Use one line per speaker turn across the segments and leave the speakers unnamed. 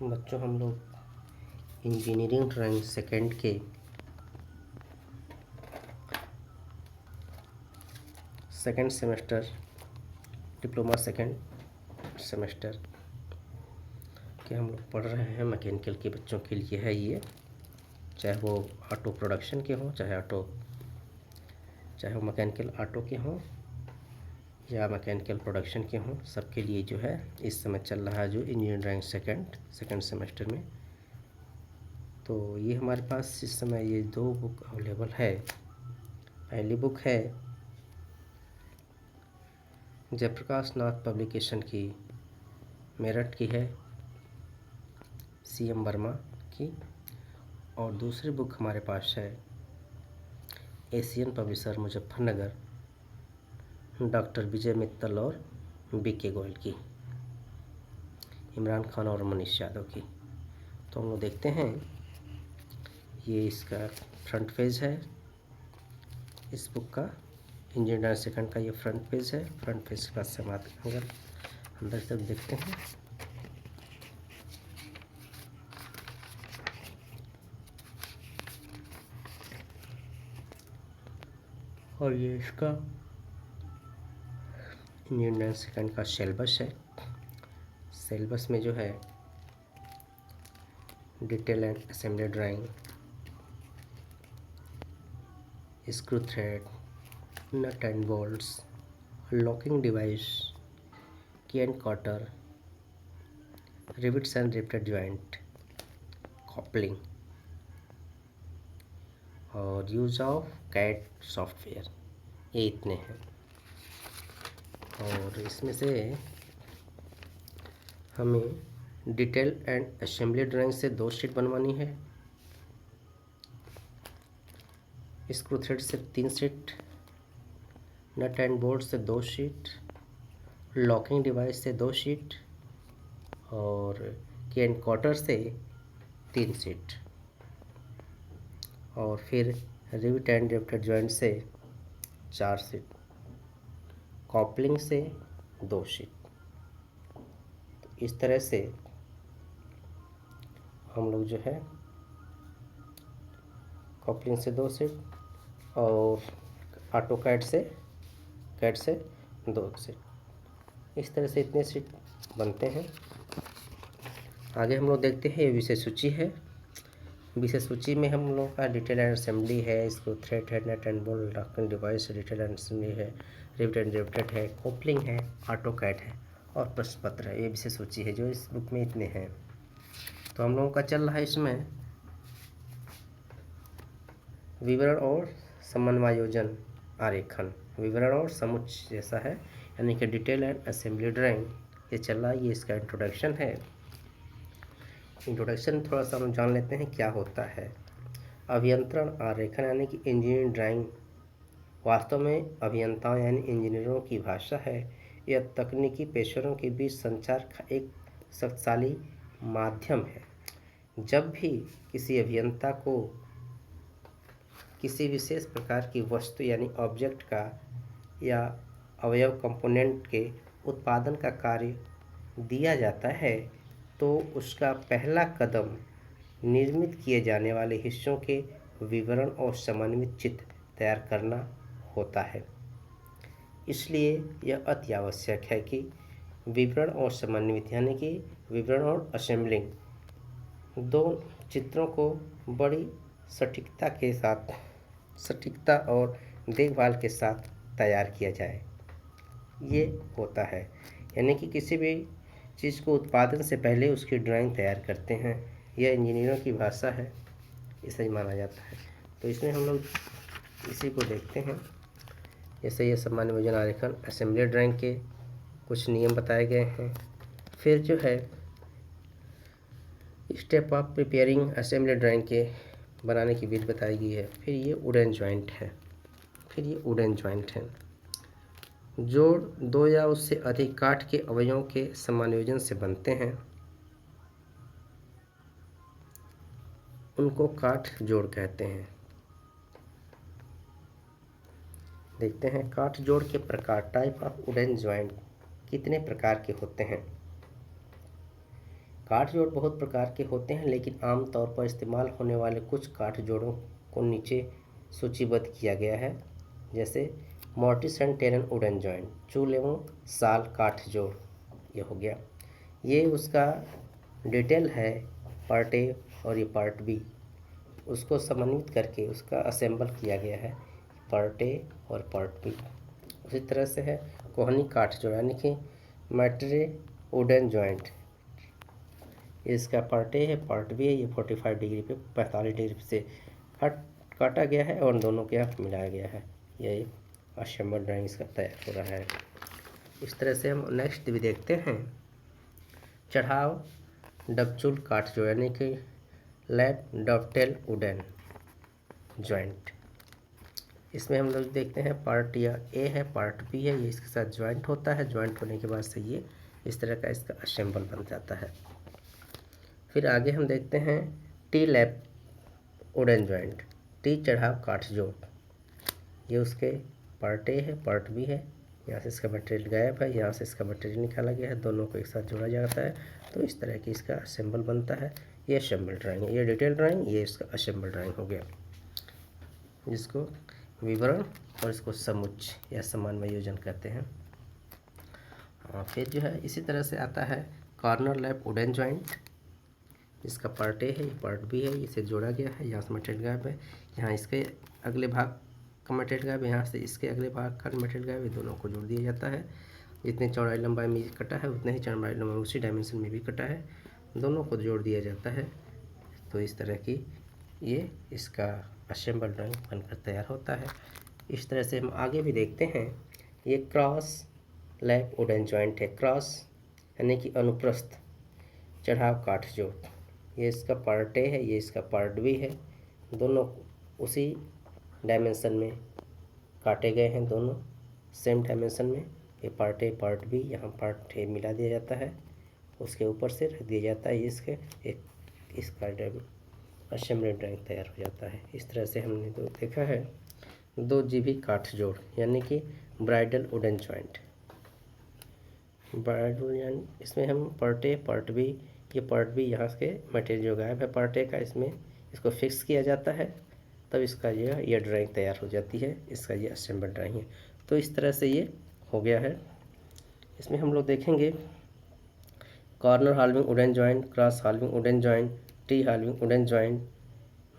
बच्चों, हम लोग इंजीनियरिंग ड्राइंग सेकेंड के second semester diploma second semester के हम लोग पढ़ रहे हैं। मैकेनिकल के बच्चों के लिए है ये, चाहे वो ऑटो प्रोडक्शन के हों, चाहे वो मैकेनिकल ऑटो के हों या मैकेनिकल प्रोडक्शन के हों, सबके लिए जो है इस समय चल रहा है जो इंजीनियरिंग ड्राइंग सेकेंड सेमेस्टर में। तो ये हमारे पास इस समय ये 2 बुक अवेलेबल है। पहली बुक है जयप्रकाश नाथ पब्लिकेशन की, मेरठ की है, CM वर्मा की। और दूसरी बुक हमारे पास है एशियन पब्लिशर मुजफ्फरनगर, डॉक्टर विजय मित्तल और BK गोयल की, इमरान खान और मनीष यादव की। तो हम लोग देखते हैं, ये इसका फ्रंट पेज है इस बुक का। इंजीनियर सेकंड का ये फ्रंट पेज है। फ्रंट पेज के बाद से हम अगर अंदर तक देखते हैं, और ये इसका इंजीनियर सेकंड का सिलेबस है। सिलेबस में जो है detail and assembly drawing, screw thread, nut and bolts, locking device, key and cotter, rivets and riveted joint, coupling और यूज ऑफ कैड सॉफ्टवेयर, ये इतने हैं। और इसमें से हमें डिटेल एंड असेंबली ड्राइंग से 2 शीट बनवानी है, स्क्रू थ्रेड से 3 शीट, नट एंड बोल्ट से 2 शीट, लॉकिंग डिवाइस से 2 शीट और की एंड कॉटर से 3 शीट, और फिर रिविट एंड रिवेटेड जॉइंट से 4 शीट, कॉपलिंग से 2 शीट। तो इस तरह से हम लोग जो है कॉपलिंग से 2 शीट और ऑटो कैड से 2 शीट, इस तरह से इतने शीट बनते हैं। आगे हम लोग देखते हैं, ये विषय सूची है। विषय सूची में हम लोग का डिटेल एंड असेंबली है, इसको थ्रेड है, nut and bolt, locking device, detail and assembly है, रिवेट एंड रिवेटेड है, कॉपलिंग है, ऑटो कैड है और प्रश्न पत्र है। ये विषय सूची है जो इस बुक में इतने हैं। तो हम लोगों का चल रहा है इसमें विवरण और समन्वयोजन आरेखन, विवरण और समुच्चय जैसा है, यानी कि डिटेल एंड असेंबली ड्राइंग ये चल रहा है। ये इसका इंट्रोडक्शन है। इंट्रोडक्शन थोड़ा सा हम जान लेते हैं क्या होता है। अभियंत्रण आरेखन यानी कि इंजीनियरिंग ड्राइंग वास्तव में अभियंताओं यानी इंजीनियरों की भाषा है। यह तकनीकी पेशेवरों के बीच संचार का एक शक्तिशाली माध्यम है। जब भी किसी अभियंता को किसी विशेष प्रकार की वस्तु यानी ऑब्जेक्ट का या अवयव कंपोनेंट के उत्पादन का कार्य दिया जाता है, तो उसका पहला कदम निर्मित किए जाने वाले हिस्सों के विवरण और समन्वित चित्र तैयार करना होता है। इसलिए यह अति आवश्यक है कि विवरण और समन्वित यानी कि विवरण और असेंबलिंग दो चित्रों को बड़ी सटीकता और देखभाल के साथ तैयार किया जाए। ये होता है, यानी कि किसी भी चीज़ को उत्पादन से पहले उसकी ड्राइंग तैयार करते हैं। यह इंजीनियरों की भाषा है, इसे ही माना जाता है। तो इसमें हम लोग इसी को देखते हैं। जैसे ये समन्वयोजन आरेखन, असेंबली ड्राइंग के कुछ नियम बताए गए हैं। फिर जो है step of preparing assembly drawing के बनाने की विधि बताई गई है। फिर ये वुडन जॉइंट है, जोड़ 2 या उससे अधिक काठ के अवयवों के समायोजन से बनते हैं। उनको काठ जोड़ कहते हैं। देखते हैं काठ जोड़ के प्रकार, टाइप ऑफ वुडन जॉइंट कितने प्रकार के होते हैं। काठ जोड़ बहुत प्रकार के होते हैं, लेकिन आमतौर पर इस्तेमाल होने वाले कुछ काठ जोड़ों को नीचे सूचीबद्ध किया गया है। जैसे mortis and tenon wooden joint, चूल एवं साल काठ जोड़, ये हो गया। ये उसका डिटेल है पार्ट ए और ये पार्ट बी, उसको समन्वित करके उसका असेंबल किया गया है, पार्ट ए और पार्ट बी। उसी तरह से है कोहनी काठ जोड़ यानी कि मैट्रे वुडन जॉइंट, इसका पार्ट ए है पार्ट बी है। ये 45 डिग्री पे 45 डिग्री से काटा गया है और दोनों के यहाँ मिलाया गया है। ये असेंबल ड्राइंग इसका तैयार हो रहा है। इस तरह से हम नेक्स्ट भी देखते हैं चढ़ाव डबचूल काठ जोड़ यानी कि लैप डबटेल वुडन जॉइंट। इसमें हम लोग देखते हैं पार्ट या ए है पार्ट बी है, ये इसके साथ ज्वाइंट होता है। ज्वाइंट होने के बाद से ये इस तरह का इसका असेंबल बन जाता है। फिर आगे हम देखते हैं T lap wooden joint, T चढ़ाव काठ जोड़, ये उसके पार्ट ए है पार्ट बी है। यहाँ से इसका मटेरियल गायब है, यहाँ से इसका मटेरियल निकाला गया है, दोनों को एक साथ जोड़ा जाता है तो इस तरह की इसका असेंबल बनता है। ये असेंबल ड्राइंग है, ये डिटेल ड्राइंग, ये इसका असेंबल ड्राइंग हो गया, जिसको विवरण और इसको समुच्चय या समन्वय योजन कहते हैं। फिर जो है इसी तरह से आता है कॉर्नर लैप वुडन जॉइंट, इसका पार्ट ए है ये पार्ट बी है, इसे जोड़ा गया है। यहाँ से मटेरियल गायब है, यहाँ इसके अगले भाग का मटेरियल गायब है, यहाँ से इसके अगले भाग का मटेरियल गायब है, दोनों को जोड़ दिया जाता है। जितनी चौड़ाई लंबाई में कटा है उतने ही चौड़ाई लंबाई उसी डायमेंशन में भी कटा है, दोनों को जोड़ दिया जाता है। तो इस तरह की ये इसका असेंबल ड्राइंग बनकर तैयार होता है। इस तरह से हम आगे भी देखते हैं। ये क्रॉस लैप वुडन जॉइंट है, क्रॉस यानी कि अनुप्रस्थ चढ़ाव काठ जोड़, ये इसका पार्ट ए है ये इसका पार्ट बी है, दोनों उसी डायमेंशन में काटे गए हैं, दोनों सेम डायमेंशन में। ये पार्ट ए पार्ट बी, यहाँ पार्ट ए मिला दिया जाता है, उसके ऊपर से रख दिया जाता है, इसके एक इसका असेंबली ड्राइंग तैयार हो जाता है। इस तरह से हमने तो देखा है दो जीभी काठ जोड़ यानी कि ब्राइडल वुडन जॉइंट। ब्राइडल यानी इसमें हम पार्ट ए पार्ट बी, ये पार्ट बी यहाँ से मटेरियल जो गायब है पार्ट ए का, इसमें इसको फिक्स किया जाता है, तब इसका ये ड्राइंग तैयार हो जाती है, इसका ये असेंबल ड्राइंग है। तो इस तरह से ये हो गया है। इसमें हम लोग देखेंगे corner halving wooden joint, cross halving wooden joint, T halving wooden joint,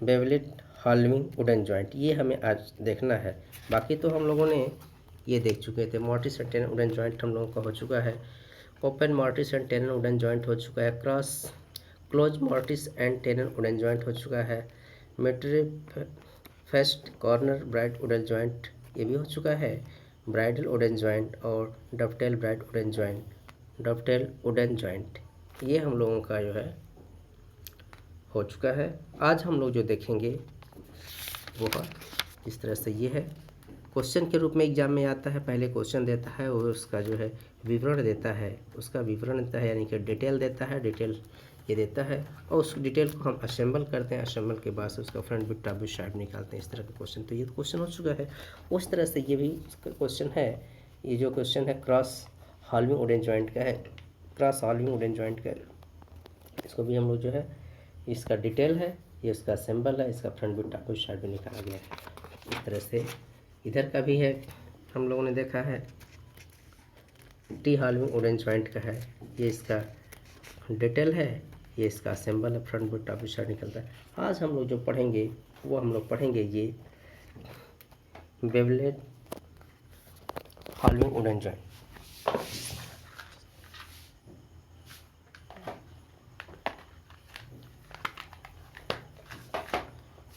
bevelled halving wooden joint, ये हमें आज देखना है। बाकी तो हम लोगों ने ये देख चुके थे। Mortise and tenon wooden joint हम लोगों का हो चुका है, open mortise and tenon wooden joint हो चुका है, cross close mortise and tenon wooden joint हो चुका है, mitre faced corner bridle wooden joint ये भी हो चुका है, ब्राइडल वुडन जॉइंट और dovetail bridle wooden joint, dovetail wooden joint, ये हम लोगों का जो है हो चुका है। आज हम लोग जो देखेंगे वो इस तरह से ये है, क्वेश्चन के रूप में एग्जाम में आता है। पहले क्वेश्चन देता है और उसका जो है विवरण देता है, उसका विवरण देता है यानी कि डिटेल देता है, डिटेल ये देता है और उस डिटेल को हम असेंबल करते हैं, असेंबल के बाद से उसका front bit top bit side निकालते हैं। इस तरह का क्वेश्चन, तो ये क्वेश्चन हो चुका है। उस तरह से ये भी क्वेश्चन है। ये जो क्वेश्चन है क्रॉस हाल्विंग वुडन जॉइंट का है, क्रॉस हाल्विंग वुडन जॉइंट का, इसको भी हम लोग जो है इसका डिटेल है, ये इसका असेंबल है, इसका front bit top bit side भी निकाला गया है। इस तरह से इधर का भी है, हम लोगों ने देखा है टी हाल्विंग वुडन जॉइंट का है, ये इसका डिटेल है, ये इसका असेंबल है, front bit top bit side निकलता है। आज हम लोग जो पढ़ेंगे वो हम लोग पढ़ेंगे ये बेवलेट हाल्विंग वुडन जॉइंट।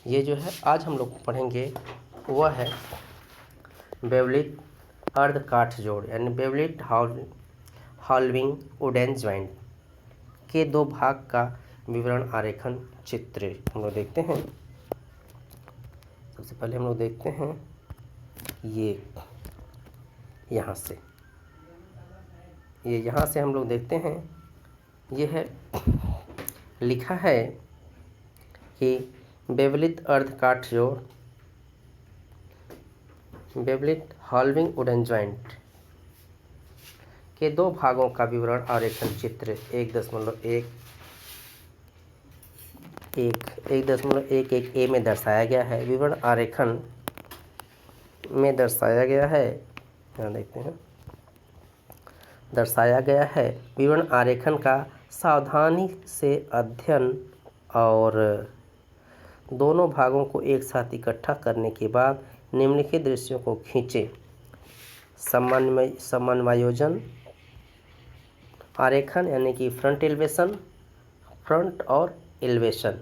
ये जो है आज हम लोग पढ़ेंगे वह है बेवलेट अर्ध काठ जोड़ यानी बेवलेट हाल्विंग वुडन जॉइंट के दो भाग का विवरण आरेखन चित्र हम लोग देखते हैं। सबसे पहले हम लोग देखते हैं ये यहाँ से, ये यहाँ से हम लोग देखते हैं, ये है लिखा है कि बेवलेट अर्ध काठ जोड़, बेवलेट हाल्विंग वुडन जॉइंट के दो भागों का विवरण आरेखन चित्र 1.1 1.11 ए में दर्शाया गया है। विवरण आरेखन में दर्शाया गया है, यहाँ देखते हैं, दर्शाया गया है। विवरण आरेखन का सावधानी से अध्ययन और दोनों भागों को एक साथ इकट्ठा करने के बाद निम्नलिखित दृश्यों को खींचे। समन्वयोजन आरेखन यानी कि फ्रंट एलिवेशन, फ्रंट और एलिवेशन।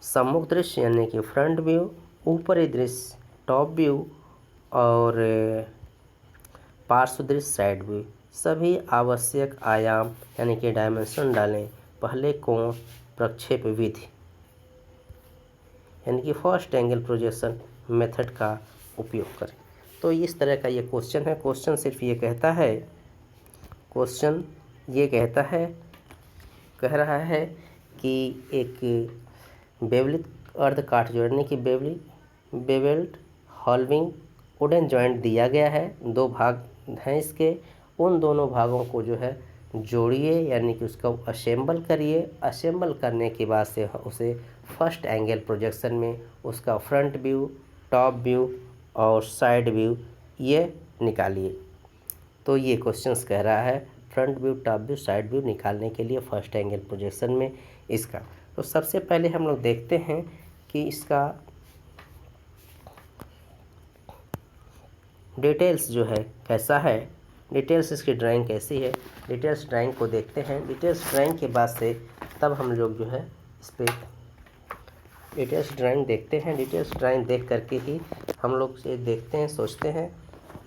सम्मुख दृश्य यानी कि फ्रंट व्यू, ऊपरी दृश्य टॉप व्यू और पार्श्व दृश्य साइड व्यू। सभी आवश्यक आयाम यानी कि डायमेंशन डालें। पहले कोण प्रक्षेप विधि यानी कि फर्स्ट एंगल प्रोजेक्शन मेथड का उपयोग करें। तो इस तरह का ये क्वेश्चन है। क्वेश्चन सिर्फ ये कहता है, कह रहा है कि एक बेवलित अर्ध काट जोड़ने की बेवेल्ड हॉल्विंग वुडन जॉइंट दिया गया है। 2 भाग हैं इसके, उन दोनों भागों को जो है जोड़िए यानी कि उसका असेंबल करिए। असेंबल करने के बाद से उसे फर्स्ट एंगल प्रोजेक्शन में उसका फ्रंट व्यू, टॉप व्यू और साइड व्यू ये निकालिए। तो ये क्वेश्चंस कह रहा है front view, top view, side view निकालने के लिए फर्स्ट एंगल प्रोजेक्शन में इसका। तो सबसे पहले हम लोग देखते हैं कि इसका डिटेल्स जो है कैसा है, डिटेल्स इसकी ड्राइंग कैसी है। डिटेल्स ड्राइंग को देखते हैं। डिटेल्स ड्राइंग के बाद से तब हम लोग जो है इस पर डिटेल्स ड्राइंग देखते हैं। डिटेल्स ड्राइंग देख करके ही हम लोग ये देखते हैं, सोचते हैं,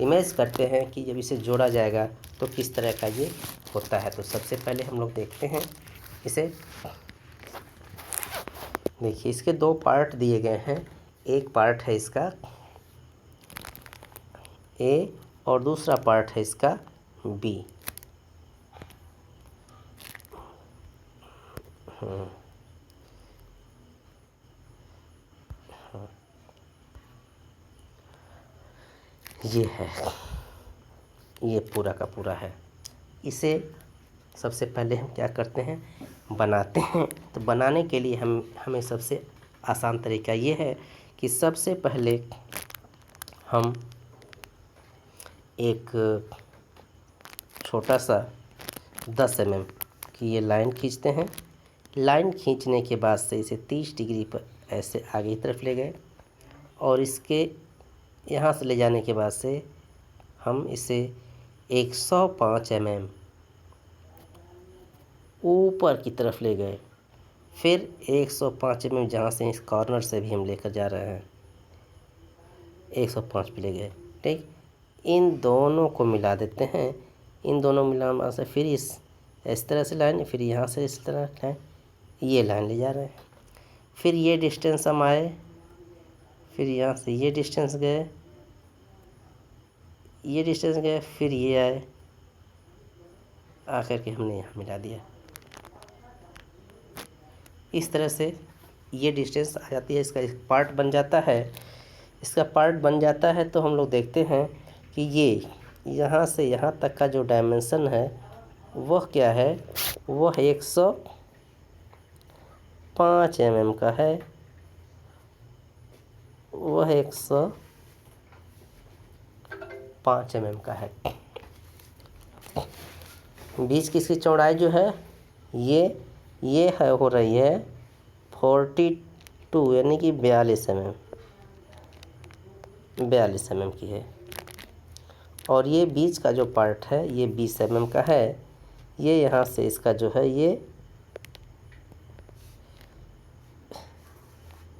इमेज करते हैं कि जब इसे जोड़ा जाएगा तो किस तरह का ये होता है। तो सबसे पहले हम लोग देखते हैं इसे। देखिए इसके 2 पार्ट दिए गए हैं। एक पार्ट है इसका ए और दूसरा पार्ट है इसका बी। ये है, ये पूरा का पूरा है। इसे सबसे पहले हम क्या करते हैं, बनाते हैं। तो बनाने के लिए हमें सबसे आसान तरीका ये है कि सबसे पहले हम एक छोटा सा 10 mm की ये लाइन खींचते हैं। लाइन खींचने के बाद से इसे 30 डिग्री पर ऐसे आगे की तरफ ले गए और इसके यहाँ से ले जाने के बाद से हम इसे 105 mm ऊपर की तरफ ले गए। फिर 105 mm जहाँ से इस कॉर्नर से भी हम लेकर जा रहे हैं 105 पे ले गए। ठीक, इन दोनों को मिला देते हैं। इन दोनों मिलाने से फिर इस तरह से लाइन, फिर यहाँ से इस तरह लाइन, ये लाइन ले जा रहे हैं। फिर ये डिस्टेंस हम आए, फिर यहाँ से ये डिस्टेंस गए, फिर ये आए, आकर के हमने यहाँ मिला दिया। इस तरह से ये डिस्टेंस आ जाती है, इसका एक पार्ट बन जाता है। इसका पार्ट बन जाता है तो हम लोग देखते हैं कि ये यहाँ से यहाँ तक का जो डायमेंशन है वह क्या है, वह 105 mm का है। वह 105 mm का है। बीच की इसकी चौड़ाई जो है ये है, हो रही है 42 यानी कि 42 mm की है। और ये बीच का जो पार्ट है ये 20 mm का है। ये यहाँ से इसका जो है ये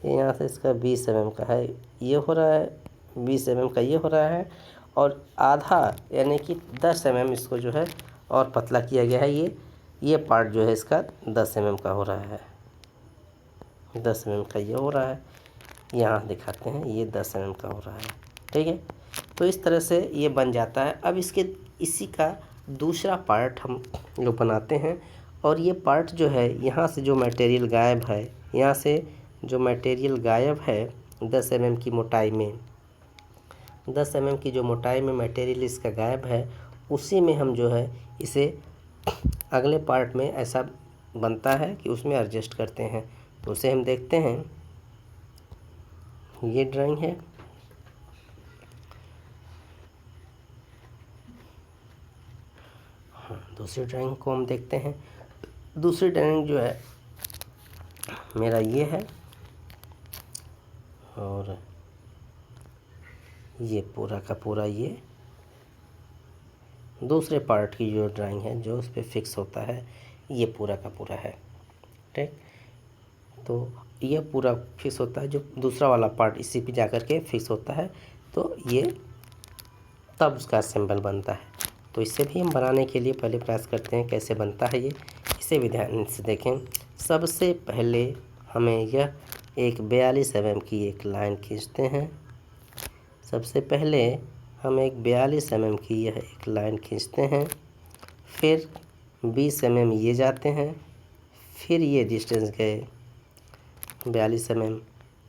यहाँ से इसका 20 mm का है, ये हो रहा है 20 mm का, ये हो रहा है। और आधा यानी कि 10 mm इसको जो है और पतला किया गया है। ये पार्ट जो है इसका 10 mm का हो रहा है, 10 mm का ये हो रहा है। यहाँ दिखाते हैं, ये 10 mm का हो रहा है। ठीक है, तो इस तरह से ये बन जाता है। अब इसी का दूसरा पार्ट हम लोग बनाते हैं। और ये पार्ट जो है, यहाँ से जो मटेरियल गायब है, यहाँ से जो मटेरियल गायब है 10 mm की मोटाई में, 10 mm की जो मोटाई में मटेरियल इसका गायब है, उसी में हम जो है इसे अगले पार्ट में ऐसा बनता है कि उसमें एडजस्ट करते हैं। तो उसे हम देखते हैं। ये ड्राइंग है। हाँ, दूसरी ड्राइंग को हम देखते हैं। दूसरी ड्राइंग जो है मेरा ये है, और ये पूरा का पूरा ये दूसरे पार्ट की जो ड्राइंग है जो उस पर फिक्स होता है, ये पूरा का पूरा है। ठीक, तो ये पूरा फिक्स होता है, जो दूसरा वाला पार्ट इसी पे जाकर के फिक्स होता है, तो ये तब उसका सिंबल बनता है। तो इसे भी हम बनाने के लिए पहले प्रयास करते हैं कैसे बनता है ये, इसे भी ध्यान से देखें। सबसे पहले हमें यह एक 42 mm की एक लाइन खींचते हैं। सबसे पहले हम एक 42 mm की यह एक लाइन खींचते हैं, फिर 20 mm ये जाते हैं, फिर ये डिस्टेंस गए 42 mm,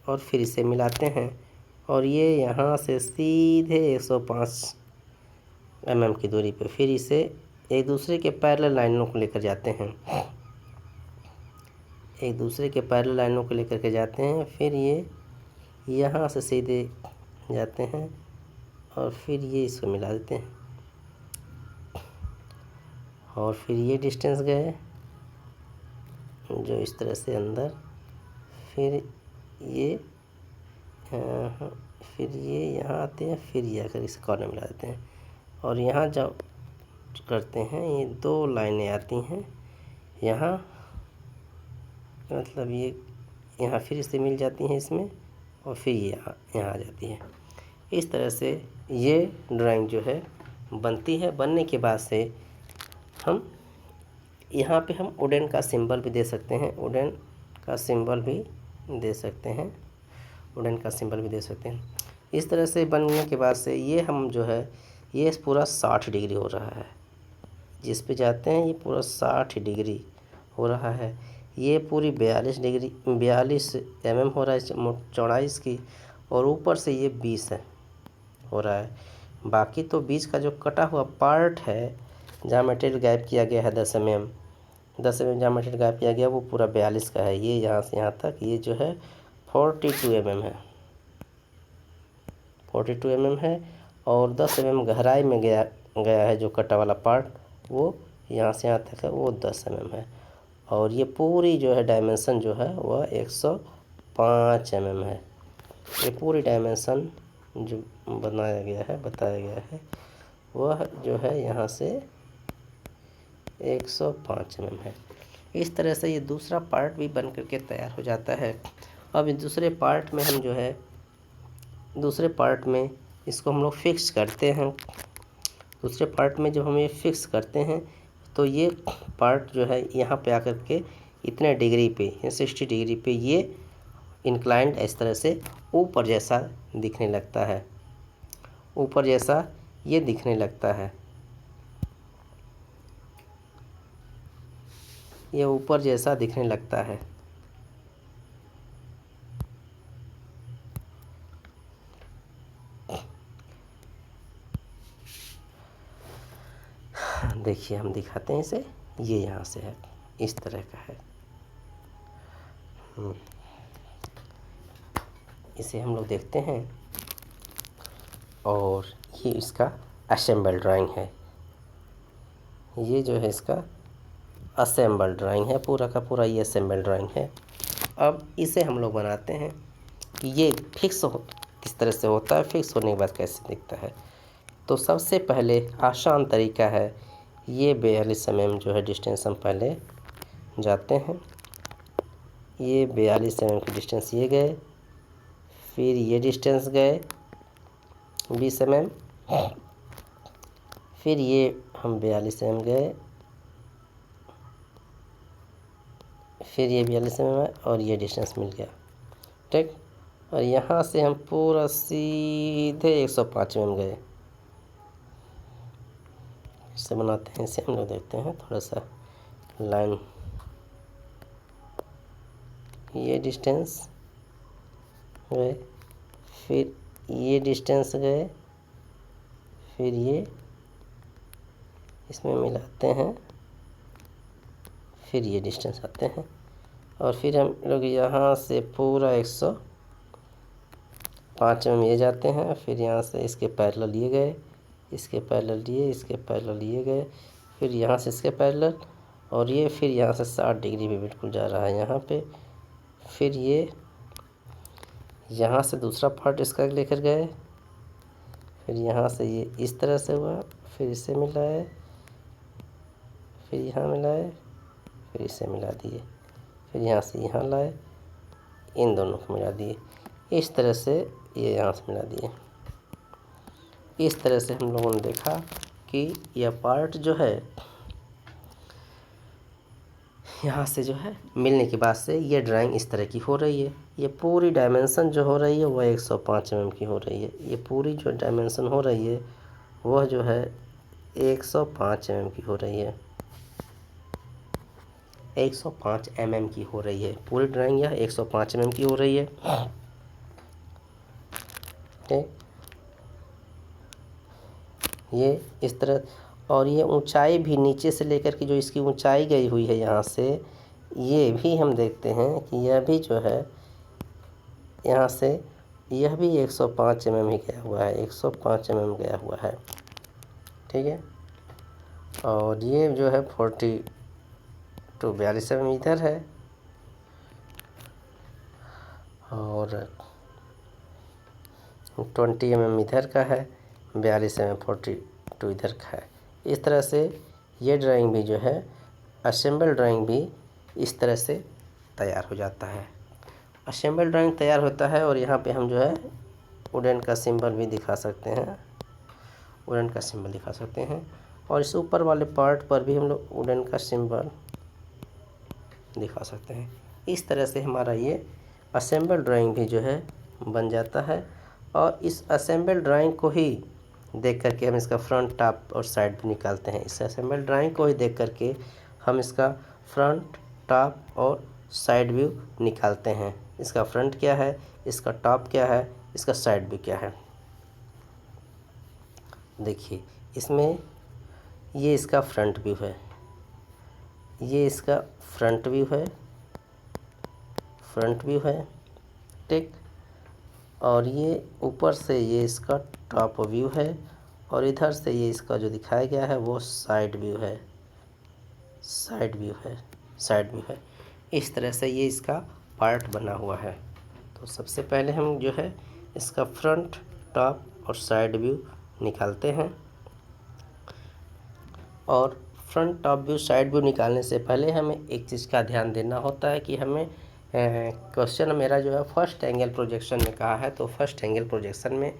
और फिर इसे मिलाते हैं, और ये यहाँ से सीधे 105 mm की दूरी पे फिर इसे एक दूसरे के पैरेलल लाइनों को लेकर जाते हैं, एक दूसरे के पैरेलल लाइनों को लेकर के जाते हैं, फिर ये यहाँ से सीधे जाते हैं, और फिर ये इसको मिला देते हैं, और फिर ये डिस्टेंस गए जो इस तरह से अंदर, फिर ये फिर ये यहाँ आते हैं, फिर ये आकर इस कॉर्नर मिला देते हैं, और यहाँ जब करते हैं ये दो लाइनें आती हैं यहाँ, मतलब ये यहाँ फिर इससे मिल जाती हैं इसमें, और फिर ये यहाँ आ जाती है। इस तरह से ये ड्राइंग जो है बनती है। बनने के बाद से हम यहाँ पे हम वुडन का सिंबल भी दे सकते हैं, वुडन का सिंबल भी दे सकते हैं, वुडन का सिंबल भी दे सकते हैं। इस तरह से बनने के बाद से ये हम जो है ये पूरा 60 डिग्री हो रहा है, जिस पे जाते हैं ये पूरा 60 डिग्री हो रहा है। ये पूरी 42 डिग्री 42 mm हो रहा है चौड़ाई इसकी, और ऊपर से ये 20 है हो रहा है। बाकी तो बीच का जो कटा हुआ पार्ट है जहाँ मटेरियल गायब किया गया है 10 mm जहाँ मटेरियल गायब किया गया वो पूरा 42 का है। ये यहाँ से यहाँ तक ये जो है 42 mm है, 42 mm है, और 10 mm गहराई में गया है जो कटा वाला पार्ट, वो यहाँ से यहाँ तक है, वो 10 mm है। और ये पूरी जो है डायमेंशन जो है वह 105 mm है। ये पूरी डायमेंशन जो बताया गया है वह जो है यहाँ से 105 mm है। इस तरह से ये दूसरा पार्ट भी बन करके तैयार हो जाता है। अब दूसरे पार्ट में हम जो है दूसरे पार्ट में इसको हम लोग फिक्स करते हैं। दूसरे पार्ट में जब हम ये फिक्स करते हैं तो ये पार्ट जो है यहाँ पे आकर के इतने डिग्री पे 60 डिग्री पे ये इंक्लाइंड इस तरह से ऊपर जैसा दिखने लगता है, ऊपर जैसा ये दिखने लगता है, ये ऊपर जैसा दिखने लगता है। देखिए हम दिखाते हैं इसे, ये यहाँ से है, इस तरह का है। इसे हम लोग देखते हैं, और ये इसका असेंबल ड्राइंग है। ये जो है इसका असेंबल ड्राइंग है, पूरा का पूरा ये असेंबल ड्राइंग है। अब इसे हम लोग बनाते हैं कि ये फिक्स किस तरह से होता है, फिक्स होने के बाद कैसे दिखता है। तो सबसे पहले आसान तरीका है, ये 42 mm जो है डिस्टेंस हम पहले जाते हैं। ये 42 mm की डिस्टेंस ये गए, फिर ये डिस्टेंस गए 20 mm, फिर ये हम 42 mm गए, फिर ये 42 mm है, और ये डिस्टेंस मिल गया। ठीक, और यहाँ से हम पूरा सीधे 105 mm गए। इसे बनाते हैं, इसे हम लोग देखते हैं थोड़ा सा लाइन। ये डिस्टेंस गए, फिर ये डिस्टेंस गए, फिर ये इसमें मिलाते हैं, फिर ये डिस्टेंस आते हैं और फिर हम लोग यहाँ से पूरा 105 mm ये जाते हैं। फिर यहाँ से इसके पैरेलल लिए गए, इसके पैरेलल लिए, इसके पैरेलल लिए गए, फिर यहाँ से इसके पैरेलल, और ये फिर यहाँ से 60 डिग्री पे बिल्कुल जा रहा है यहाँ पे। फिर ये यहाँ से दूसरा पार्ट इसका लेकर गए, फिर यहाँ से ये इस तरह से हुआ, फिर इससे मिलाए, फिर यहाँ मिलाए, फिर इसे मिला दिए, फिर यहाँ से यहाँ लाए, इन दोनों को मिला दिए, इस तरह से ये यहाँ से मिला दिए। इस तरह से हम लोगों ने देखा कि यह पार्ट जो है यहाँ से जो है मिलने के बाद से ये ड्राइंग इस तरह की हो रही है। ये पूरी डायमेंशन जो हो रही है वह 105 mm की हो रही है। ये पूरी जो डायमेंशन हो रही है वह जो है 105 mm की हो रही है। 105 mm की हो रही है पूरी ड्राइंग, यह 105 mm की हो रही है। ठीक, ये इस तरह, और ये ऊंचाई भी नीचे से लेकर के जो इसकी ऊंचाई गई हुई है यहाँ से, ये भी हम देखते हैं कि यह भी जो है यहाँ से यह भी 105 mm ही गया हुआ है, 105 mm गया हुआ है। ठीक है, और ये जो है 42 42 mm इधर है, और 20 mm इधर का है, 42 mm 42 इधर का है। इस तरह से ये ड्राइंग भी जो है, असेंबल ड्राइंग भी इस तरह से तैयार हो जाता है। असेंबल ड्राइंग तैयार होता है, और यहाँ पे हम जो है वुडन का सिंबल भी दिखा सकते हैं, वुडन का सिंबल दिखा सकते हैं, और इस ऊपर वाले पार्ट पर भी हम लोग वुडन का सिंबल दिखा सकते हैं। इस तरह से हमारा ये असेंबल ड्राइंग भी जो है बन जाता है। और इस असेंबल ड्राइंग को ही देख करके हम इसका फ्रंट, टॉप और साइड भी निकालते हैं। इस असेंबल ड्राइंग को ही देख करके हम इसका फ्रंट, टॉप और साइड व्यू निकालते हैं। इसका फ्रंट क्या है, इसका टॉप क्या है, इसका साइड व्यू क्या है। देखिए इसमें ये इसका फ्रंट व्यू है, ये इसका फ्रंट व्यू है, फ्रंट व्यू है। ठीक, और ये ऊपर से ये इसका टॉप व्यू है, और इधर से ये इसका जो दिखाया गया है वो साइड व्यू है, साइड व्यू है, साइड व्यू है। इस तरह से ये इसका पार्ट बना हुआ है। तो सबसे पहले हम जो है इसका फ्रंट, टॉप और साइड व्यू निकालते हैं। और front, top view, side view निकालने से पहले हमें एक चीज़ का ध्यान देना होता है कि हमें क्वेश्चन मेरा जो है फर्स्ट एंगल प्रोजेक्शन में कहा है, तो फर्स्ट एंगल प्रोजेक्शन में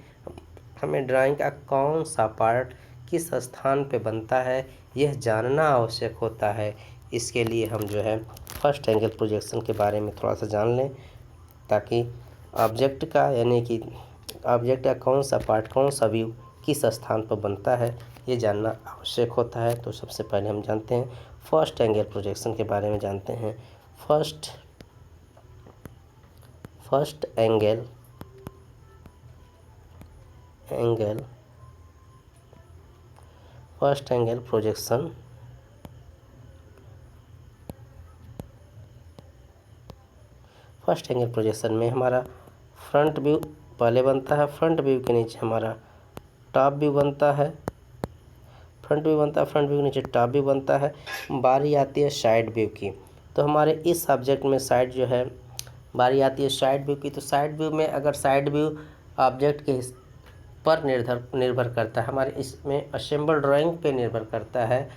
हमें ड्राइंग का कौन सा पार्ट किस स्थान पे बनता है यह जानना आवश्यक होता है। इसके लिए हम जो है फर्स्ट एंगल प्रोजेक्शन के बारे में थोड़ा सा जान लें, ताकि ऑब्जेक्ट का, यानी कि ऑब्जेक्ट का कौन सा पार्ट, कौन सा व्यू किस स्थान पर बनता है ये जानना आवश्यक होता है। तो सबसे पहले हम जानते हैं फर्स्ट एंगल प्रोजेक्शन के बारे में जानते हैं। First angle first angle projection first angle projection में हमारा फ्रंट व्यू पहले बनता है, फ्रंट व्यू के नीचे हमारा टॉप व्यू बनता है, फ्रंट व्यू बनता है, फ्रंट व्यू के नीचे टॉप व्यू बनता है। बारी आती है साइड व्यू की, तो हमारे इस सब्जेक्ट में साइड जो है, बारी आती है साइड व्यू की। तो साइड व्यू में अगर साइड व्यू ऑब्जेक्ट के पर निर्भर करता है, हमारे इसमें असेंबल ड्राइंग पे निर्भर करता है।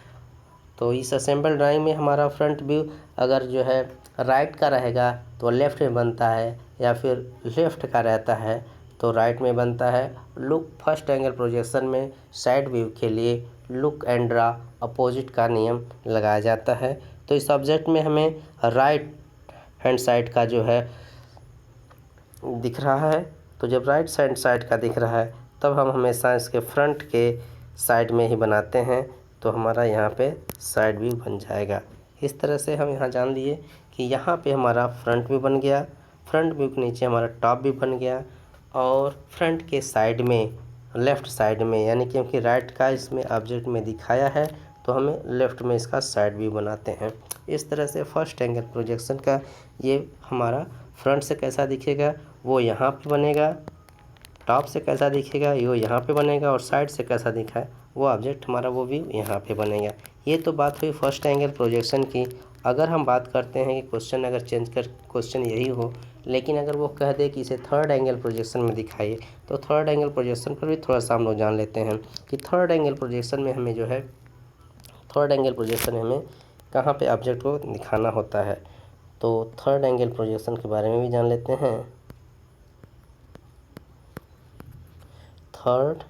तो इस असेंबल ड्राइंग में हमारा फ्रंट व्यू अगर जो है राइट का रहेगा तो लेफ़्ट में बनता है, या फिर लेफ़्ट का रहता है तो राइट में बनता है। लुक फर्स्ट एंगल प्रोजेक्शन में साइड व्यू के लिए लुक एंड ड्रा अपोजिट का नियम लगाया जाता है। तो इस सब्जेक्ट में हमें राइट हैंड साइड का जो है दिख रहा है, तो जब राइट साइड का दिख रहा है तब हम हमेशा इसके फ्रंट के साइड में ही बनाते हैं, तो हमारा यहाँ पे साइड व्यू बन जाएगा। इस तरह से हम यहाँ जान लिए कि यहाँ पे हमारा फ्रंट व्यू बन गया, फ्रंट व्यू के नीचे हमारा टॉप व्यू बन गया, और फ्रंट के साइड में, लेफ़्ट साइड में, यानी क्योंकि राइट का इसमें ऑब्जेक्ट में दिखाया है तो हमें लेफ़्ट में इसका साइड व्यू बनाते हैं। इस तरह से फर्स्ट एंगल प्रोजेक्शन का ये हमारा फ्रंट से कैसा दिखेगा वो यहाँ पे बनेगा, टॉप से कैसा दिखेगा ये यहाँ पे बनेगा, और साइड से कैसा दिखा है वो ऑब्जेक्ट हमारा वो व्यू यहाँ पे बनेगा। ये तो बात हुई फर्स्ट एंगल प्रोजेक्शन की। अगर हम बात करते हैं कि क्वेश्चन अगर चेंज कर क्वेश्चन यही हो, लेकिन अगर वो कह दे कि इसे थर्ड एंगल प्रोजेक्शन में दिखाइए, तो थर्ड एंगल प्रोजेक्शन पर भी थोड़ा सा हम लोग जान लेते हैं कि थर्ड एंगल प्रोजेक्शन में हमें जो है थर्ड एंगल प्रोजेक्शन में हमें कहाँ पे ऑब्जेक्ट को दिखाना होता है। तो थर्ड एंगल प्रोजेक्शन के बारे में भी जान लेते हैं। Third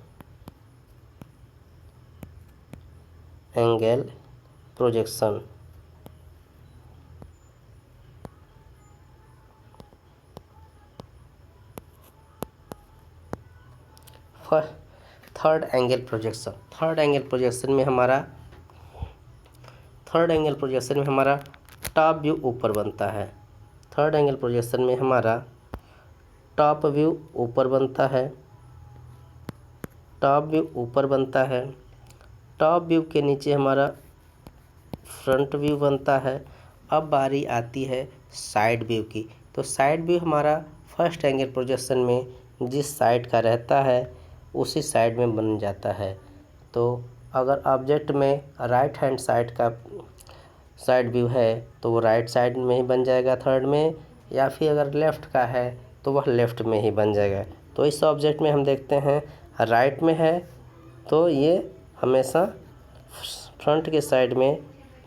angle projection third angle projection में हमारा टॉप व्यू ऊपर बनता है। थर्ड एंगल प्रोजेक्शन में हमारा टॉप व्यू ऊपर बनता है। टॉप व्यू के नीचे हमारा फ्रंट व्यू बनता है। अब बारी आती है साइड व्यू की। तो साइड व्यू हमारा फर्स्ट एंगल प्रोजेक्शन में जिस साइड का रहता है उसी साइड में बन जाता है। तो अगर ऑब्जेक्ट में राइट हैंड साइड का साइड व्यू है तो वो राइट साइड में ही बन जाएगा थर्ड में, या फिर अगर लेफ़्ट का है तो वह लेफ़्ट में ही बन जाएगा। तो इस ऑब्जेक्ट में हम देखते हैं राइट में है तो ये हमेशा फ्रंट के साइड में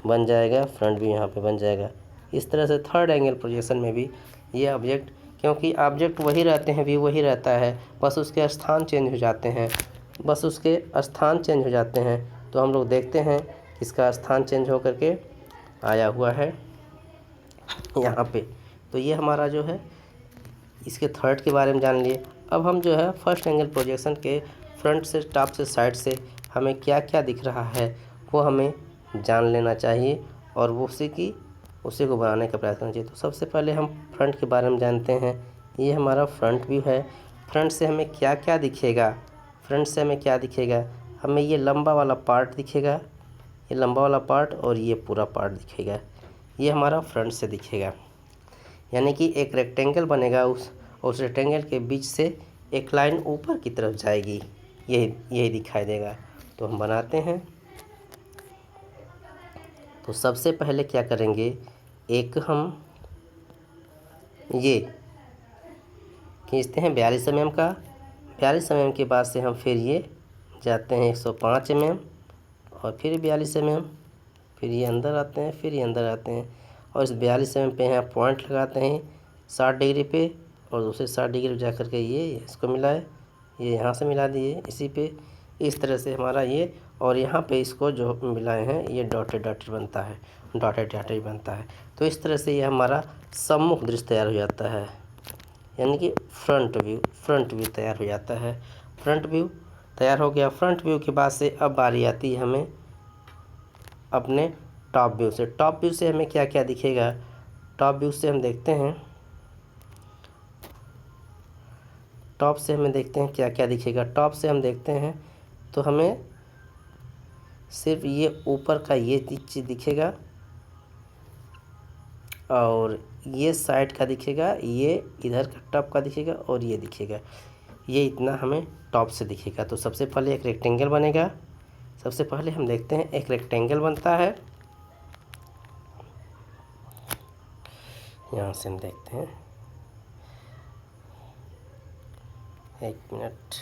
बन जाएगा, फ्रंट भी यहाँ पे बन जाएगा। इस तरह से थर्ड एंगल प्रोजेक्शन में भी ये ऑब्जेक्ट, क्योंकि ऑब्जेक्ट वही रहते हैं, व्यू वही रहता है, बस उसके स्थान चेंज हो जाते हैं। तो हम लोग देखते हैं इसका स्थान चेंज होकर के आया हुआ है यहाँ पे। तो ये हमारा जो है इसके थर्ड के बारे में जान लिए। अब हम जो है फर्स्ट एंगल प्रोजेक्शन के फ्रंट से, टॉप से, साइड से हमें क्या क्या दिख रहा है वो हमें जान लेना चाहिए और उसी को बनाने का प्रयास करना चाहिए। तो सबसे पहले हम फ्रंट के बारे में जानते हैं। ये हमारा फ्रंट व्यू है। फ्रंट से हमें क्या क्या दिखेगा, हमें ये लंबा वाला पार्ट दिखेगा, ये लंबा वाला पार्ट और ये पूरा पार्ट दिखेगा। ये हमारा फ्रंट से दिखेगा, यानी कि एक रेक्टेंगल बनेगा, उस रेक्टेंगल के बीच से एक लाइन ऊपर की तरफ जाएगी, यही दिखाई देगा। तो हम बनाते हैं। तो सबसे पहले क्या करेंगे, एक हम ये खींचते हैं 42 mm का। 42 mm के बाद से हम फिर ये जाते हैं 105 mm और फिर 42 mm, फिर ये अंदर आते हैं, फिर ये अंदर आते हैं और इस 42 mm पे यहाँ पॉइंट लगाते हैं 60 डिग्री पे, और दूसरे 60 डिग्री जा कर के ये इसको मिलाए, ये यहाँ से मिला दिए इसी पे। इस तरह से हमारा ये, और यहाँ पे इसको जो मिलाए हैं ये डॉटेड बनता है। तो इस तरह से ये हमारा सम्मुख दृश्य तैयार हो जाता है, यानी कि फ्रंट व्यू तैयार हो जाता है। फ्रंट व्यू तैयार हो गया। फ्रंट व्यू के बाद से अब बारी आती है हमें अपने टॉप व्यू से। टॉप व्यू से हमें क्या क्या दिखेगा, टॉप व्यू से हम देखते हैं, टॉप से हमें देखते हैं क्या क्या दिखेगा। टॉप से हम देखते हैं तो हमें सिर्फ ये ऊपर का ये चीज़ दिखेगा और ये साइड का दिखेगा, ये इधर का टॉप का दिखेगा और ये दिखेगा। ये इतना हमें टॉप से दिखेगा। तो सबसे पहले एक रेक्टेंगल बनेगा। सबसे पहले हम देखते हैं एक रेक्टेंगल बनता है। यहाँ से हम देखते हैं, एक मिनट,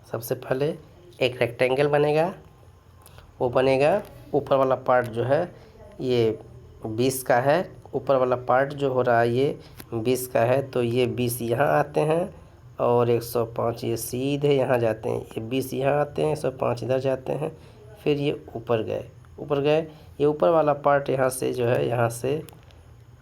सबसे पहले एक रेक्टेंगल बनेगा। वो बनेगा, ऊपर वाला पार्ट जो है ये 20 का है, ऊपर वाला पार्ट जो हो रहा है ये 20 का है। तो ये 20 यहाँ आते हैं और 105 ये सीधे यहाँ जाते हैं, ये 20 यहाँ आते हैं, 105 इधर जाते हैं, फिर ये ऊपर गए। ये ऊपर वाला पार्ट यहाँ से जो है, यहाँ से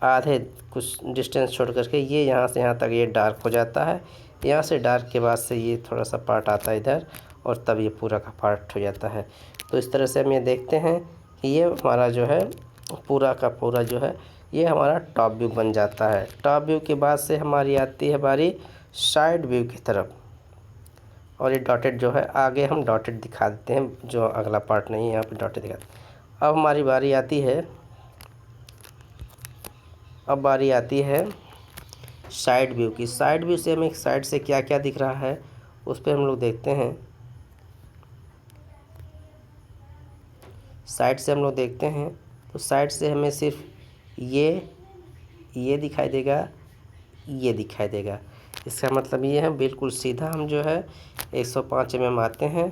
आधे कुछ डिस्टेंस छोड़ करके ये यहाँ से यहाँ तक ये डार्क हो जाता है। यहाँ से डार्क के बाद से ये थोड़ा सा पार्ट आता है इधर, और तब ये पूरा का पार्ट हो जाता है। तो इस तरह से हम ये देखते हैं ये हमारा जो है पूरा का पूरा जो है ये हमारा टॉप व्यू बन जाता है। टॉप व्यू के बाद से हमारी आती है बारी साइड व्यू की तरफ, और ये डॉटेड जो है आगे हम डॉटेड दिखा देते हैं, जो अगला पार्ट नहीं है यहाँ पे डॉटेड दिखाते हैं। अब हमारी बारी आती है, अब बारी आती है साइड व्यू की। साइड व्यू से हमें साइड से क्या क्या दिख रहा है उस पर हम लोग देखते हैं। साइड से हम लोग देखते हैं तो साइड से हमें सिर्फ ये दिखाई देगा, ये दिखाई देगा। इसका मतलब ये है बिल्कुल सीधा हम जो है 105 mm आते हैं।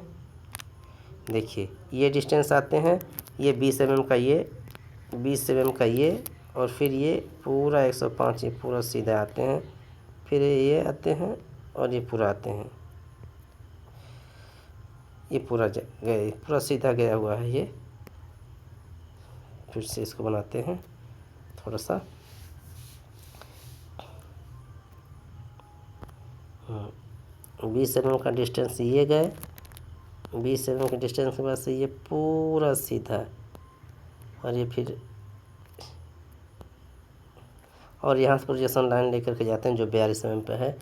देखिए ये डिस्टेंस आते हैं, ये 20 mm का, ये 20 mm का, ये और फिर ये पूरा 105 ये पूरा सीधा आते हैं, फिर ये आते हैं और ये पूरा आते हैं। ये पूरा गए, पूरा सीधा गया हुआ है ये। फिर से इसको बनाते हैं थोड़ा सा। 20 mm का डिस्टेंस ये गए, 20 mm के डिस्टेंस के बाद से ये पूरा सीधा, और ये फिर और यहाँ से प्रोजेक्शन लाइन लेकर के जाते हैं जो 42 mm पे है,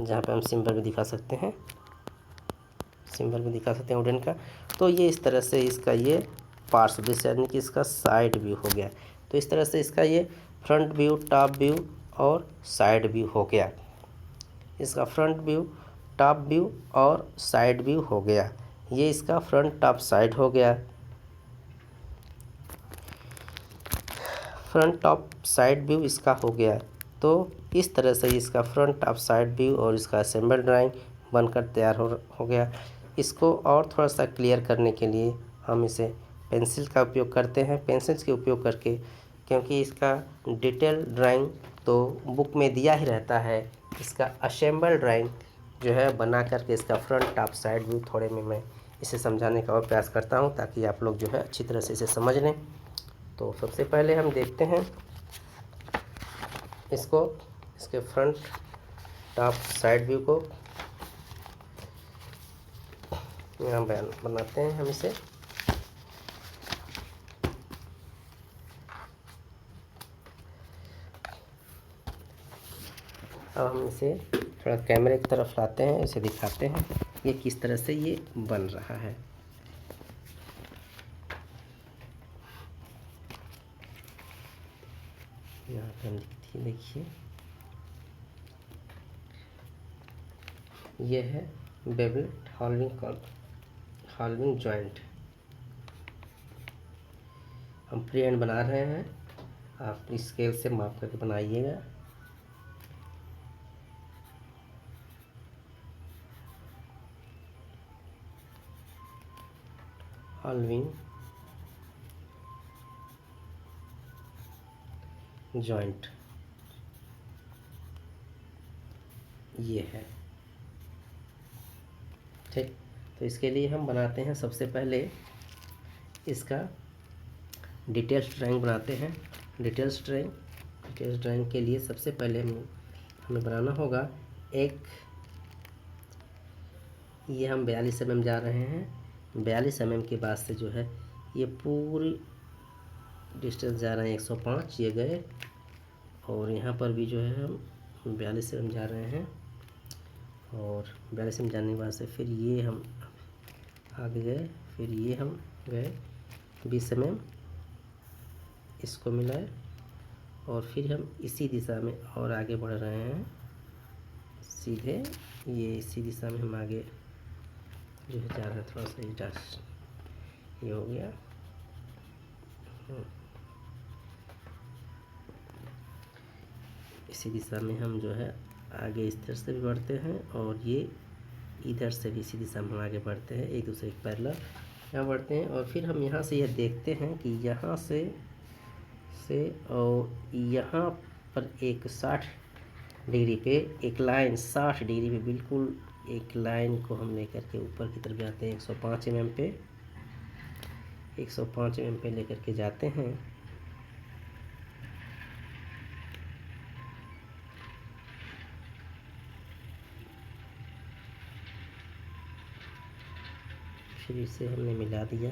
जहाँ पे हम सिंबल भी दिखा सकते हैं, सिंबल भी दिखा सकते हैं वुडन का। तो ये इस तरह से इसका ये पार्श्व दृश्य यानी कि इसका साइड व्यू हो गया। तो इस तरह से इसका ये फ्रंट व्यू, टॉप व्यू और साइड व्यू हो गया। इसका फ्रंट व्यू, टॉप व्यू और साइड व्यू हो गया। ये इसका फ्रंट टॉप साइड हो गया। फ्रंट टॉप साइड व्यू इसका हो गया। तो इस तरह से इसका फ्रंट टॉप साइड व्यू और इसका असेंबल ड्राइंग बनकर तैयार हो गया। इसको और थोड़ा सा क्लियर करने के लिए हम इसे पेंसिल का उपयोग करते हैं। पेंसिल के उपयोग करके, क्योंकि इसका डिटेल ड्राइंग तो बुक में दिया ही रहता है, इसका असेंबल ड्राइंग जो है बना करके इसका फ्रंट टॉप साइड व्यू थोड़े में मैं इसे समझाने का और प्रयास करता हूँ, ताकि आप लोग जो है अच्छी तरह से इसे समझ लें। तो सबसे पहले हम देखते हैं इसको, इसके फ्रंट टॉप साइड व्यू को यहाँ बनाते हैं हम इसे। अब हम इसे थोड़ा कैमरे की तरफ लाते हैं, इसे दिखाते हैं ये किस तरह से ये बन रहा है। यहाँ पे हम देखिए ये है बेवलेट हॉल्विंग जॉइंट। हम फ्री हैंड बना रहे हैं, आप स्केल से माप करके बनाइएगा। हॉल्विंग जॉइंट ये है, ठीक। तो इसके लिए हम बनाते हैं सबसे पहले इसका डिटेल्स ड्राइंग बनाते हैं। डिटेल्स ड्राइंग के लिए सबसे पहले हमें बनाना होगा एक, ये हम 42 mm जा रहे हैं। 42 mm के बाद से जो है ये पूरी डिस्टेंस जा रहे हैं 105, ये गए, और यहाँ पर भी जो है हम 42 mm जा रहे हैं, और 42 mm जाने के बाद से फिर ये हम आगे गए, फिर ये हम गए 20 mm, इसको मिलाए, और फिर हम इसी दिशा में और आगे बढ़ रहे हैं सीधे, ये इसी दिशा में हम आगे जो है जा रहे हैं। थोड़ा सा ये हो गया। इसी दिशा में हम जो है आगे इस तरह से भी बढ़ते हैं, और ये इधर से भी इसी दिशा में हम आगे बढ़ते हैं, एक दूसरे के पैरेलल यहाँ बढ़ते हैं। और फिर हम यहाँ से यह देखते हैं कि यहाँ से और यहाँ पर एक 60 डिग्री पे एक लाइन, 60 डिग्री पे बिल्कुल एक लाइन को हम लेकर के ऊपर की तरफ जाते हैं। 105 mm पे, 105 mm पे लेकर के जाते हैं। फिर इसे हमने मिला दिया,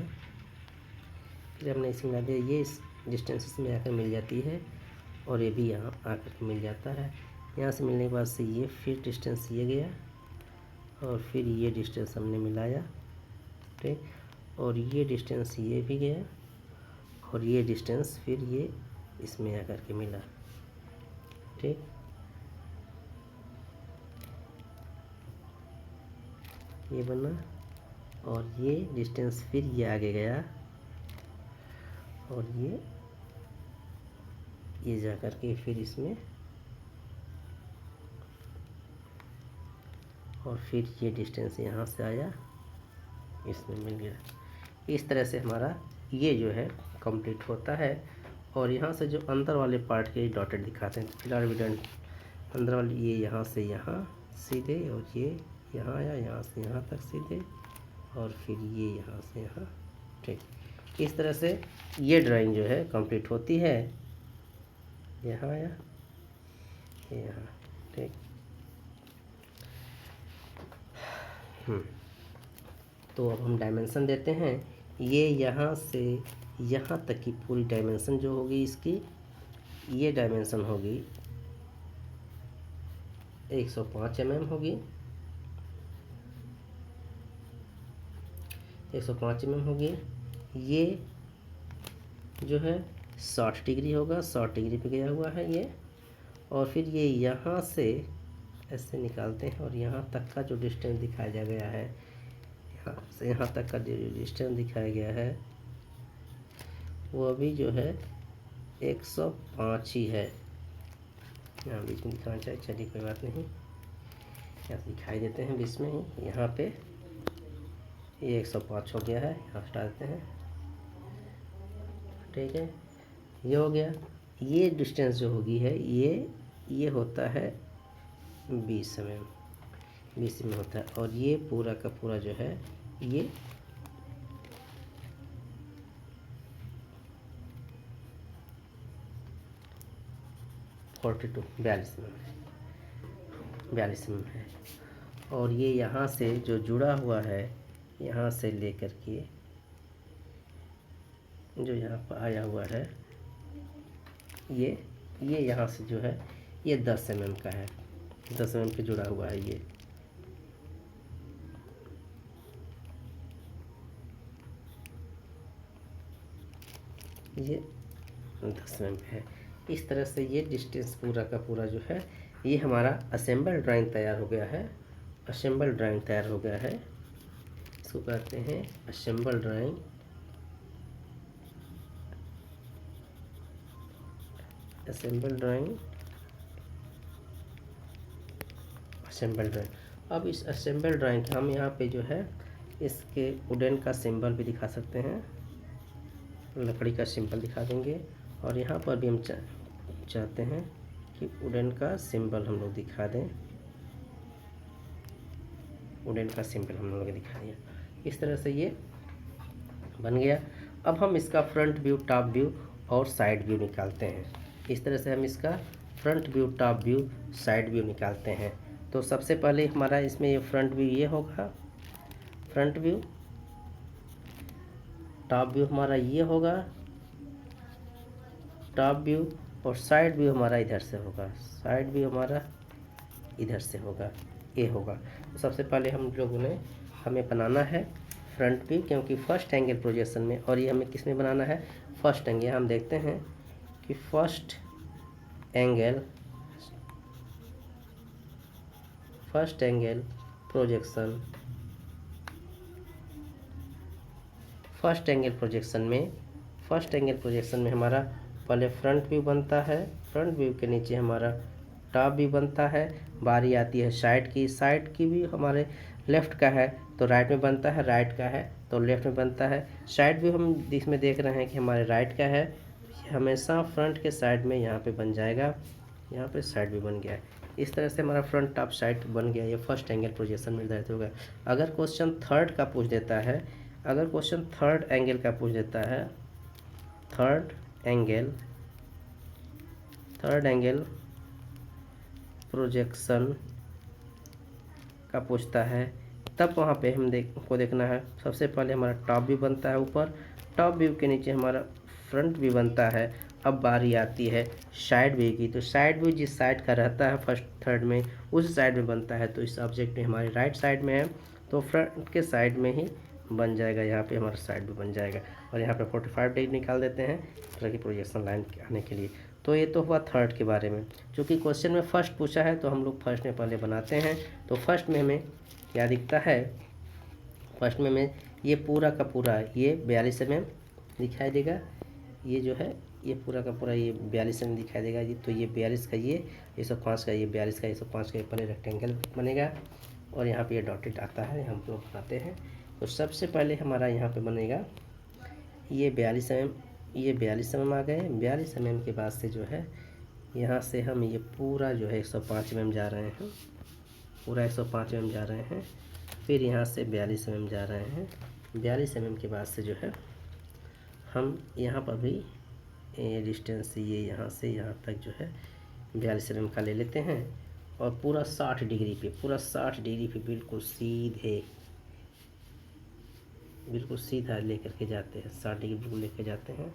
फिर हमने इसे मिला दिया, ये इस डिस्टेंस इसमें आकर मिल जाती है और ये भी यहाँ आकर के मिल जाता है। यहाँ से मिलने के बाद से ये फिर डिस्टेंस ये गया और फिर ये डिस्टेंस हमने मिलाया, ठीक, और ये डिस्टेंस ये भी गया और ये डिस्टेंस फिर ये इसमें आकर के मिला, ठीक। ये बना और ये डिस्टेंस फिर ये आगे गया और ये जा कर के फिर इसमें और फिर ये डिस्टेंस यहाँ से आया, इसमें मिल गया। इस तरह से हमारा ये जो है कंप्लीट होता है। और यहाँ से जो अंदर वाले पार्ट के डॉटेड दिखाते हैं, फिलहाल भी अंदर वाली ये यहाँ से यहाँ सीधे और ये यहाँ आया, यहाँ से यहाँ तक सीधे और फिर ये यहाँ से यहाँ, ठीक। इस तरह से ये ड्राइंग जो है कंप्लीट होती है। यहाँ आया, ये यहाँ, ठीक। तो अब हम डायमेंशन देते हैं। ये यहाँ से यहाँ तक की पूरी डायमेंशन जो होगी इसकी, ये डायमेंशन होगी 105 mm होगी, 105 mm होगी। ये जो है 60 डिग्री होगा, 60 डिग्री पे गया हुआ है ये। और फिर ये यहाँ से ऐसे निकालते हैं और यहाँ तक का जो डिस्टेंस दिखाया गया है, यहाँ से यहाँ तक का जो डिस्टेंस दिखाया गया है वो अभी जो है 105 ही है। यहाँ बीच में दिखाना चाहिए, चलिए कोई बात नहीं, यहाँ दिखाई देते हैं बीच में ही। यहाँ पे ये 105 हो गया है, यहाँ हटा देते हैं, ठीक है। ये हो गया। ये डिस्टेंस जो होगी है ये होता है 20 mm, 20 mm होता है। और ये पूरा का पूरा जो है ये 42 mm है। और ये यहाँ से जो जुड़ा हुआ है, यहाँ से लेकर के जो यहाँ पर आया हुआ है, ये यहाँ से जो है ये 10 mm का है, 10 mm पे जुड़ा हुआ है ये ये 10 mm पे है। इस तरह से ये डिस्टेंस पूरा का पूरा जो है ये हमारा असेंबल ड्राइंग तैयार हो गया है। असेंबल ड्राइंग तैयार हो गया है, इसको कहते हैं assemble drawing. Assemble drawing, assemble drawing. अब इस असेंबल ड्राइंग हम यहाँ पे जो है इसके वुडन का सिंबल भी दिखा सकते हैं, लकड़ी का सिंबल दिखा देंगे। और यहाँ पर भी हम चाहते हैं कि वुडन का सिंबल हम लोग दिखा दें, वुडन का सिंबल हम लोग दिखा दिया। इस तरह से ये बन गया। अब हम इसका फ्रंट व्यू, टॉप व्यू और साइड व्यू निकालते हैं। इस तरह से हम इसका front view, top view, side view निकालते हैं। तो सबसे पहले हमारा इसमें ये फ्रंट व्यू ये होगा, फ्रंट व्यू। टॉप व्यू हमारा ये होगा, टॉप व्यू। और साइड व्यू हमारा इधर से होगा, साइड व्यू हमारा इधर से होगा, ये होगा। तो सबसे पहले हम लोगों ने हमें बनाना है फ्रंट व्यू, क्योंकि फर्स्ट एंगल प्रोजेक्शन में, और ये हमें किस में बनाना है, फर्स्ट एंगल। हम देखते हैं कि first angle projection, first angle projection में हमारा पहले फ्रंट व्यू बनता है, फ्रंट व्यू के नीचे हमारा टॉप व्यू बनता है। बारी आती है साइड की, साइड की भी हमारे लेफ़्ट का है तो राइट में बनता है, राइट का है तो लेफ़्ट में बनता है। साइड व्यू हम इसमें देख रहे हैं कि हमारे राइट का है, हमेशा फ्रंट के साइड में यहाँ पे बन जाएगा, यहाँ पे साइड व्यू बन गया है। इस तरह से हमारा फ्रंट टॉप साइड बन गया, ये फर्स्ट एंगल प्रोजेक्शन निर्धारित होगा। अगर क्वेश्चन थर्ड का पूछ देता है, अगर क्वेश्चन थर्ड एंगल का पूछ देता है, थर्ड एंगल प्रोजेक्शन का पूछता है, तब वहाँ पे हम देखना है। सबसे पहले हमारा टॉप व्यू बनता है ऊपर, टॉप व्यू के नीचे हमारा फ्रंट व्यू बनता है। अब बारी आती है साइड व्यू की। तो साइड व्यू जिस साइड का रहता है फर्स्ट थर्ड में, उस साइड में बनता है। तो इस ऑब्जेक्ट में हमारे राइट साइड में है, तो फ्रंट के साइड में ही बन जाएगा। यहाँ पे हमारा साइड भी बन जाएगा। और यहाँ पे 45 डिग्री निकाल देते हैं ताकि प्रोजेक्शन लाइन आने के लिए। तो ये तो हुआ थर्ड के बारे में। चूँकि क्वेश्चन में फर्स्ट पूछा है तो हम लोग फर्स्ट में पहले बनाते हैं। तो फर्स्ट में हमें क्या दिखता है, फर्स्ट में हमें ये पूरा का पूरा ये 42 mm दिखाई देगा। ये जो है ये पूरा का पूरा ये 42 mm दिखाई देगा जी। तो ये 42 का ये 105 का ये 42 का 105 का ये पहले रेक्टेंगल बनेगा। और यहाँ पे ये डॉटेड आता है, हम लोग बनाते हैं। तो सबसे पहले हमारा यहाँ पे बनेगा ये 42 mm, ये 42 mm आ गए। 42 mm के बाद से जो है यहाँ से हम ये पूरा जो है 105 mm जा रहे हैं, पूरा 105 mm जा रहे हैं। फिर यहाँ से 42 mm जा रहे हैं। 42 mm के बाद से जो है हम यहाँ पर भी डिस्टेंस ये यहाँ से यहाँ तक जो है 42 mm का ले लेते हैं। और पूरा 60 डिग्री पे, पूरा 60 डिग्री पे बिल्कुल सीधा लेकर के जाते हैं। 60 डिग्री बिल्कुल लेकर जाते हैं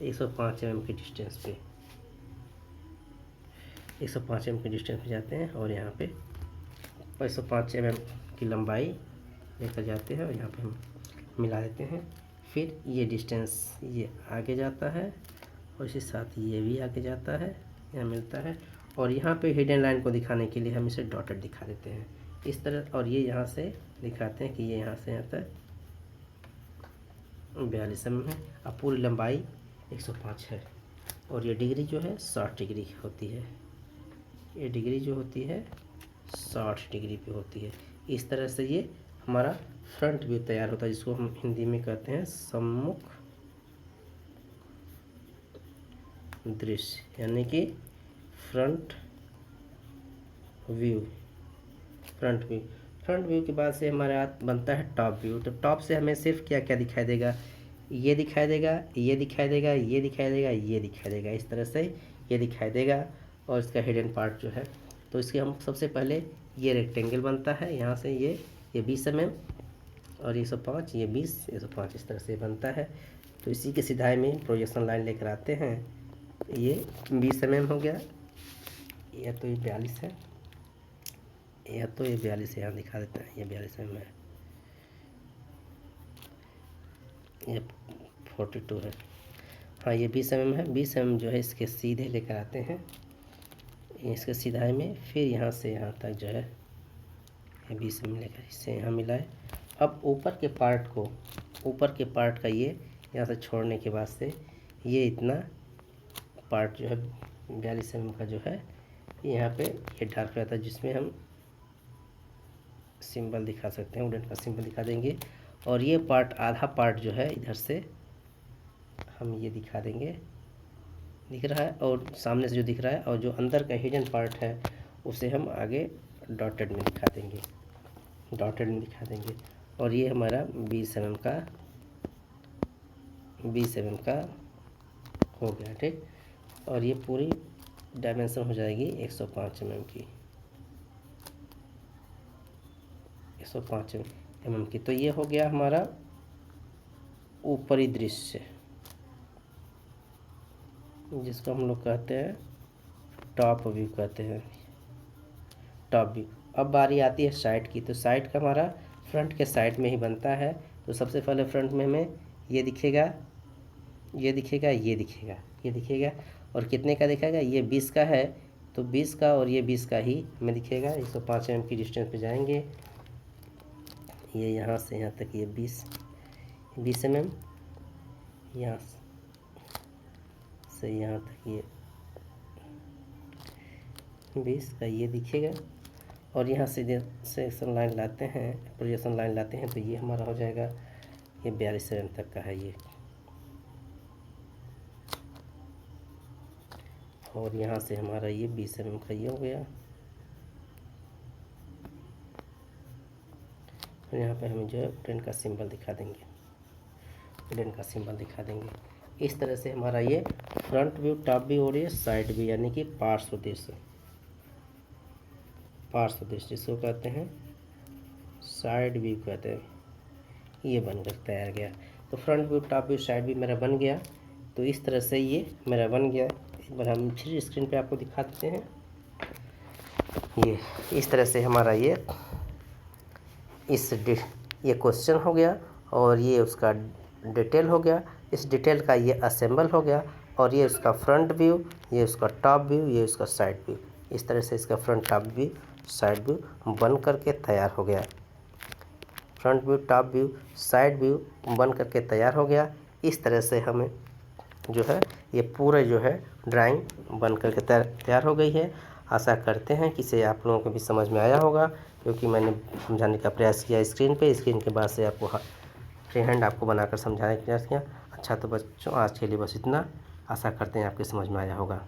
105 mm के डिस्टेंस पे, 105 mm के डिस्टेंस पे जाते हैं। और यहाँ पे 105 mm की लंबाई लेकर जाते हैं और यहाँ पे हम मिला देते हैं। फिर ये डिस्टेंस ये आगे जाता है और इसी साथ ये भी आगे जाता है, यहाँ मिलता है। और यहाँ पे हिडन लाइन को दिखाने के लिए हम इसे डॉटेड दिखा देते हैं इस तरह। और ये यहाँ से दिखाते हैं कि ये यहाँ से यहाँ तक 42 mm है। अब पूरी लंबाई 105 है। और ये डिग्री जो है 60 डिग्री होती है। ये डिग्री जो होती है 60 डिग्री पे होती है। इस तरह से ये हमारा फ्रंट व्यू तैयार होता है, जिसको हम हिंदी में कहते हैं सम्मुख दृश्य, यानी कि फ्रंट व्यू। फ्रंट व्यू के बाद से हमारे बनता है टॉप व्यू। तो टॉप से हमें सिर्फ क्या क्या दिखाई देगा, ये दिखाई देगा, ये दिखाई देगा, ये दिखाई देगा, ये दिखाई देगा। इस तरह से ये दिखाई देगा। और इसका हिडन पार्ट जो है, तो इसके हम सबसे पहले ये रेक्टेंगल बनता है। यहाँ से ये 20 mm और 105, ये 20, 105 इस तरह से बनता है। तो इसी के सिधाई में प्रोजेक्शन लाइन लेकर आते हैं। ये 20 mm हो गया, या तो ये 42 है, या तो ये 42 यहाँ दिखा देते हैं। ये 42 mm है, ये 42 है। हाँ ये 20 mm है। 20 mm जो है इसके सीधे लेकर आते हैं इसके सिधाई में। फिर यहाँ से यहाँ तक जो है ये 20 mm लेकर इससे यहाँ मिलाए। अब ऊपर के पार्ट का ये यहाँ से छोड़ने के बाद से ये इतना पार्ट जो है 42 mm का जो है यहाँ पे ये डार्क रहता है, जिसमें हम सिंबल दिखा सकते हैं, वुडन का सिंबल दिखा देंगे। और ये पार्ट, आधा पार्ट जो है इधर से हम ये दिखा देंगे, दिख रहा है। और सामने से जो दिख रहा है, और जो अंदर का हिडन पार्ट है उसे हम आगे डॉटेड में दिखा देंगे, और ये हमारा 20 mm का हो गया, ठीक। और ये पूरी डायमेंशन हो जाएगी 105 mm की, 105 mm की। तो ये हो गया हमारा ऊपरी दृश्य, जिसको हम लोग कहते हैं टॉप व्यू कहते हैं, टॉप व्यू। अब बारी आती है साइड की। तो साइड का हमारा फ्रंट के साइड में ही बनता है। तो सबसे पहले फ्रंट में हमें ये दिखेगा, ये दिखेगा, ये दिखेगा, ये दिखेगा। और कितने का दिखेगा, ये 20 का है, तो 20 का और ये 20 का ही हमें दिखेगा। 105 mm की डिस्टेंस पे जाएंगे, ये यहाँ से यहाँ तक ये 20 mm, यहाँ से यहाँ तक ये 20 का ये दिखेगा। और यहाँ से सेक्शन लाइन लाते हैं, प्रोजेक्शन लाइन लाते हैं, तो ये हमारा हो जाएगा ये 42 mm तक का है ये। और यहाँ से हमारा ये 20 mm का ये हो गया। और यहाँ पे हम जो है वुडन का सिंबल दिखा देंगे, इस तरह से हमारा ये फ्रंट व्यू, टॉप व्यू और ये साइड व्यू, यानी कि पार्श्व दृश्य जिसको कहते हैं साइड व्यू कहते हैं, ये बनकर तैयार गया। तो front view, top view, side view मेरा बन गया। तो इस तरह से ये मेरा बन गया। एक बार हम फिर स्क्रीन पे आपको दिखा देते हैं। ये इस तरह से हमारा ये क्वेश्चन हो गया और ये उसका डिटेल हो गया। इस डिटेल का ये असेंबल हो गया और ये उसका फ्रंट व्यू, ये उसका टॉप व्यू, ये उसका साइड व्यू। इस तरह से इसका front, top view, side view बन करके तैयार हो गया। Front view, top view, side view बन करके तैयार हो गया। इस तरह से हमें जो है ये पूरा जो है ड्राइंग बन करके तैयार हो गई है। आशा करते हैं कि इसे आप लोगों को भी समझ में आया होगा, क्योंकि मैंने समझाने का प्रयास किया स्क्रीन के बाद से आपको फ्री हैंड आपको बनाकर समझाने का प्रयास किया। अच्छा तो बच्चों, आज के लिए बस इतना। आशा करते हैं आपके समझ में आया होगा।